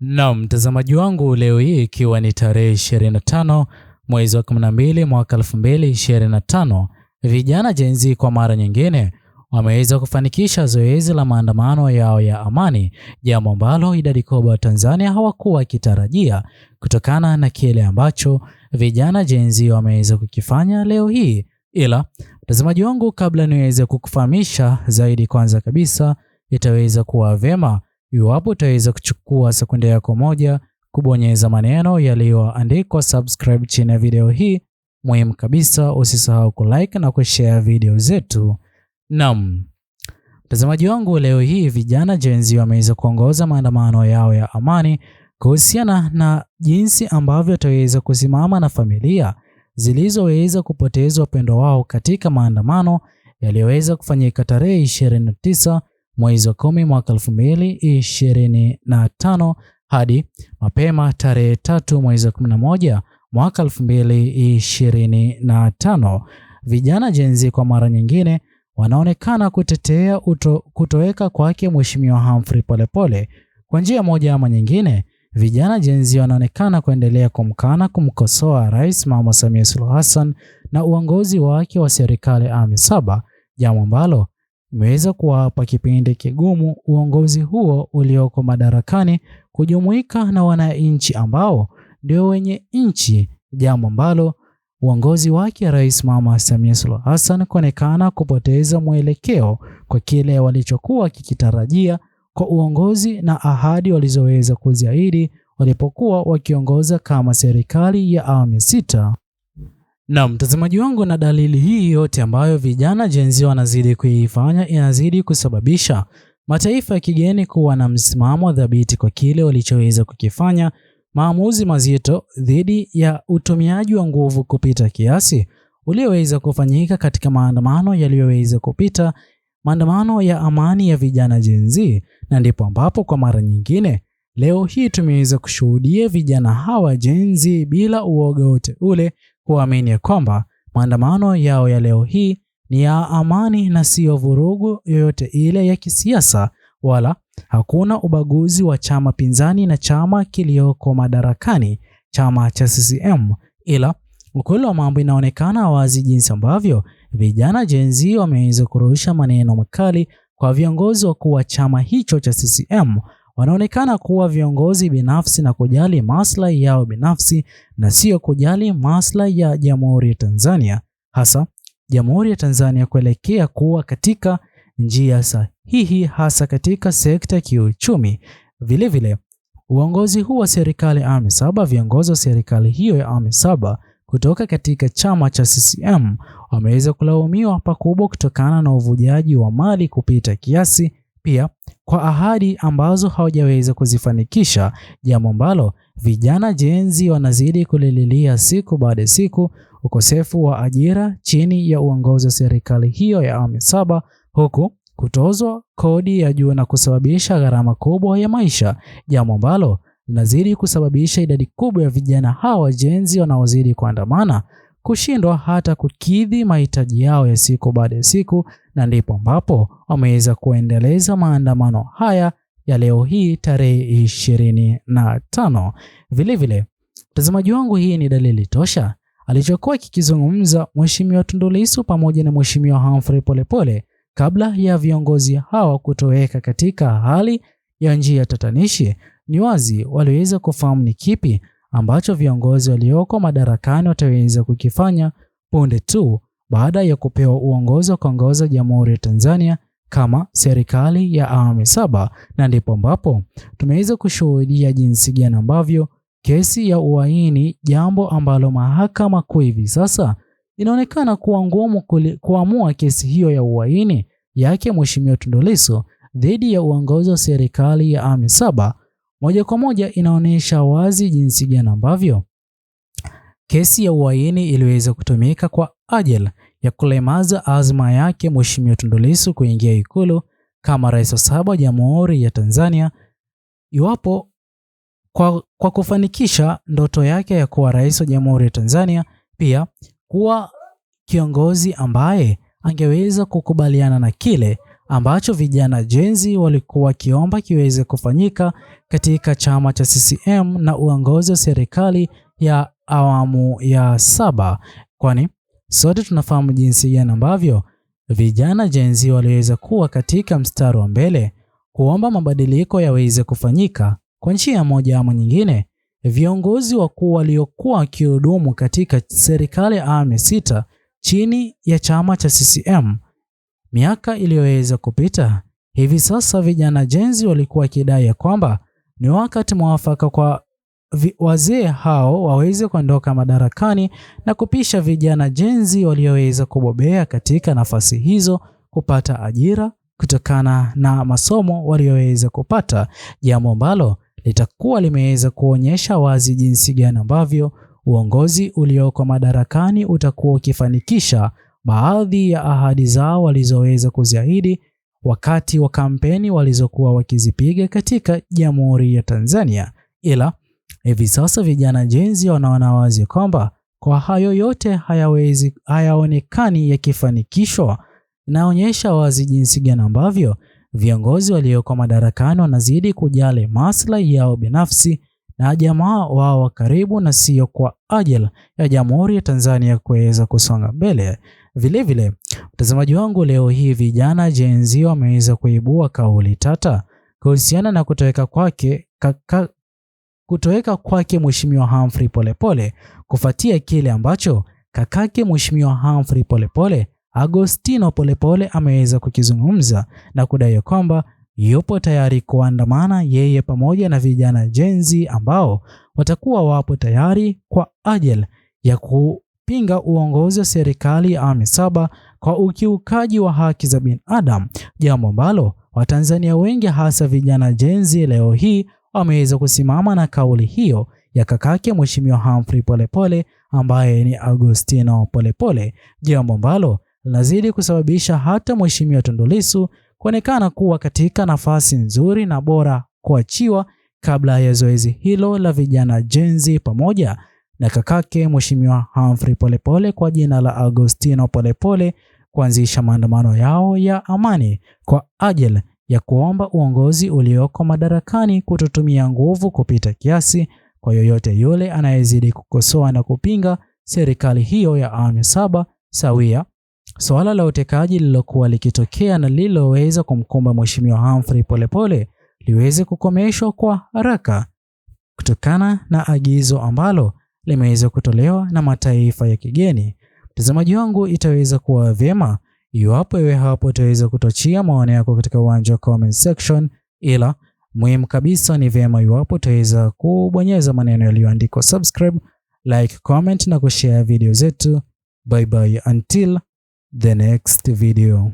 Naam, mtazamaji wangu, leo hii ikiwa ni tarehe 25 mwezi wa 12 mwaka 2025, vijana Gen Z kwa mara nyingine wameweza kufanikisha zoezi la maandamano yao ya amani, jambo ambalo idadi kubwa wa Tanzania hawakuwa wakitarajia kutokana na kile ambacho vijana Gen Z wameweza kukifanya leo hii. Ila mtazamaji wangu, kabla niweze kukufahamisha zaidi, kwanza kabisa itaweza kuwa vema iwapo utaweza kuchukua sekunde yako moja kubonyeza maneno yaliyoandikwa subscribe chini ya video hii. Muhimu kabisa, usisahau kulike na kushare video zetu. Naam, mtazamaji wangu, leo hii vijana Gen Z wameweza kuongoza maandamano yao ya amani kuhusiana na jinsi ambavyo wataweza kusimama na familia zilizoweza kupoteza wapendwa wao katika maandamano yaliyoweza kufanyika tarehe 29 mwezi wa 10 mwaka 2025 hadi mapema tarehe 3 mwezi wa 11 mwaka 2025. Vijana Gen Z kwa mara nyingine wanaonekana kutetea kutoweka kwake Mheshimiwa Humphrey Polepole. Kwa njia moja ama nyingine, vijana Gen Z wanaonekana kuendelea kumkosoa Rais Mama Samia Suluhu Hassan na uongozi wake wa serikali ya awamu 7, jambo ambalo imeweza kuwapa kipindi kigumu uongozi huo ulioko madarakani kujumuika na wananchi ambao ndio wenye nchi, jambo ambalo uongozi wake Rais Mama Samia Suluhu Hassan kuonekana kupoteza mwelekeo kwa kile walichokuwa kikitarajia kwa uongozi na ahadi walizoweza kuziahidi walipokuwa wakiongoza kama serikali ya awamu 6. Na mtazamaji wangu, na dalili hii yote ambayo vijana Gen Z wanazidi kuifanya inazidi kusababisha mataifa ya kigeni kuwa na msimamo dhabiti kwa kile walichoweza kukifanya, maamuzi mazito dhidi ya utumiaji wa nguvu kupita kiasi ulioweza kufanyika katika maandamano yaliyoweza kupita, maandamano ya amani ya vijana Gen Z. Na ndipo ambapo kwa mara nyingine leo hii tumeweza kushuhudia vijana hawa Gen Z bila uoga wote ule kuamini kwamba maandamano yao ya leo hii ni ya amani na sio vurugu yoyote ile ya kisiasa, wala hakuna ubaguzi wa chama pinzani na chama kilioko madarakani, chama cha CCM. Ila ukweli wa mambo inaonekana wazi jinsi ambavyo vijana Gen Z wameweza kurusha maneno makali kwa viongozi wakuu wa chama hicho cha CCM. Wanaonekana kuwa viongozi binafsi na kujali maslahi yao binafsi na sio kujali maslahi ya Jamhuri ya Tanzania, hasa Jamhuri ya Tanzania kuelekea kuwa katika njia sahihi, hasa katika sekta ya kiuchumi. Vilevile uongozi huu wa serikali ya awamu 7, viongozi wa serikali hiyo ya awamu 7 kutoka katika chama cha CCM wameweza kulaumiwa pakubwa kutokana na uvujaji wa mali kupita kiasi, pia kwa ahadi ambazo hawajaweza kuzifanikisha, jambo ambalo vijana Gen Z wanazidi kulililia siku baada ya siku. Ukosefu wa ajira chini ya uongozi wa serikali hiyo ya awamu 7, huku kutozwa kodi ya juu na kusababisha gharama kubwa ya maisha, jambo ambalo linazidi kusababisha idadi kubwa ya vijana hawa Gen Z wanaozidi kuandamana kushindwa hata kukidhi mahitaji yao ya siku baada ya siku. Na ndipo ambapo wameweza kuendeleza maandamano haya ya leo hii tarehe 25. Vilevile mtazamaji wangu, hii ni dalili tosha alichokuwa kikizungumza Mheshimiwa Tundu Lissu pamoja na Mheshimiwa Humphrey Polepole kabla ya viongozi hawa kutoweka katika hali ya njia tatanishi. Ni wazi waliweza kufahamu ni kipi ambacho viongozi walioko madarakani wataweza kukifanya punde tu baada ya kupewa uongozi wa kuongoza Jamhuri ya Tanzania kama serikali ya awamu 7. Na ndipo ambapo tumeweza kushuhudia jinsi gani ambavyo kesi ya uhaini, jambo ambalo mahakama kuu hivi sasa inaonekana kuwa ngumu kuamua kesi hiyo ya uhaini yake Mheshimiwa Tundu Lissu dhidi ya uongozi wa serikali ya awamu 7, moja kwa moja inaonyesha wazi jinsi gani ambavyo kesi ya uhaini iliweza kutumika kwa ajili ya kulemaza azma yake Mheshimiwa Tundu Lissu kuingia Ikulu kama rais wa 7 wa Jamhuri ya Tanzania, iwapo kwa kufanikisha ndoto yake ya kuwa rais wa Jamhuri ya Tanzania, pia kuwa kiongozi ambaye angeweza kukubaliana na kile ambacho vijana Gen Z walikuwa wakiomba kiweze kufanyika katika chama cha CCM na uongozi wa serikali ya awamu ya 7, kwani sote tunafahamu jinsi gani ambavyo vijana Gen Z waliweza kuwa katika mstari wa mbele kuomba mabadiliko yaweze kufanyika kwa njia moja ama nyingine. Viongozi wakuu waliokuwa wakihudumu katika serikali ya awamu ya 6 chini ya chama cha CCM miaka iliyoweza kupita, hivi sasa vijana Gen Z walikuwa wakidai ya kwamba ni wakati mwafaka kwa wazee hao waweze kuondoka madarakani na kupisha vijana Gen Z walioweza kubobea katika nafasi hizo kupata ajira kutokana na masomo walioweza kupata, jambo ambalo litakuwa limeweza kuonyesha wazi jinsi gani ambavyo uongozi ulioko madarakani utakuwa ukifanikisha baadhi ya ahadi zao walizoweza kuziahidi wakati wa kampeni walizokuwa wakizipiga katika Jamhuri ya Tanzania. Ila hivi sasa vijana Gen Z wanaona wazi kwamba kwa hayo yote hayaonekani yakifanikishwa. Inaonyesha wazi jinsi gani ambavyo viongozi walioko madarakani wanazidi kujali maslahi yao binafsi na jamaa wao wa karibu na sio kwa ajili ya Jamhuri ya Tanzania kuweza kusonga mbele. Vilevile, mtazamaji wangu, leo hii vijana Gen Z wameweza kuibua kauli tata kuhusiana na kutoweka kwake Mheshimiwa Humphrey Polepole kufuatia kile ambacho kakake Mheshimiwa Humphrey Polepole, Agostino Polepole, ameweza kukizungumza na kudai kwamba yupo tayari kuandamana yeye pamoja na vijana Gen Z ambao watakuwa wapo tayari kwa ajili ya kupinga uongozi wa serikali ya awamu ya 7 kwa ukiukaji wa haki za binadamu, jambo ambalo Watanzania wengi hasa vijana Gen Z leo hii wameweza kusimama na kauli hiyo ya kakake Mheshimiwa Humphrey Polepole ambaye ni Agostino Polepole, jambo ambalo linazidi kusababisha hata Mheshimiwa Tundu Lissu kuonekana kuwa katika nafasi nzuri na bora kuachiwa kabla ya zoezi hilo la vijana Gen Z pamoja na kakake Mheshimiwa Humphrey Polepole kwa jina la Agostino Polepole kuanzisha maandamano yao ya amani kwa ajili ya kuomba uongozi ulioko madarakani kutotumia nguvu kupita kiasi kwa yoyote yule anayezidi kukosoa na kupinga serikali hiyo ya awamu ya 7 sawia. Swala la utekaji lilokuwa likitokea na liloweza kumkumba Mheshimiwa Humphrey Polepole liweze kukomeshwa kwa haraka kutokana na agizo ambalo limeweza kutolewa na mataifa ya kigeni. Mtazamaji wangu, itaweza kuwa vyema iwapo wewe hapo utaweza kutochia maoni yako katika uwanja wa comment section, ila muhimu kabisa ni vyema iwapo utaweza kubonyeza maneno yaliyoandikwa subscribe, like, comment na kushare video zetu. Bye bye until the next video.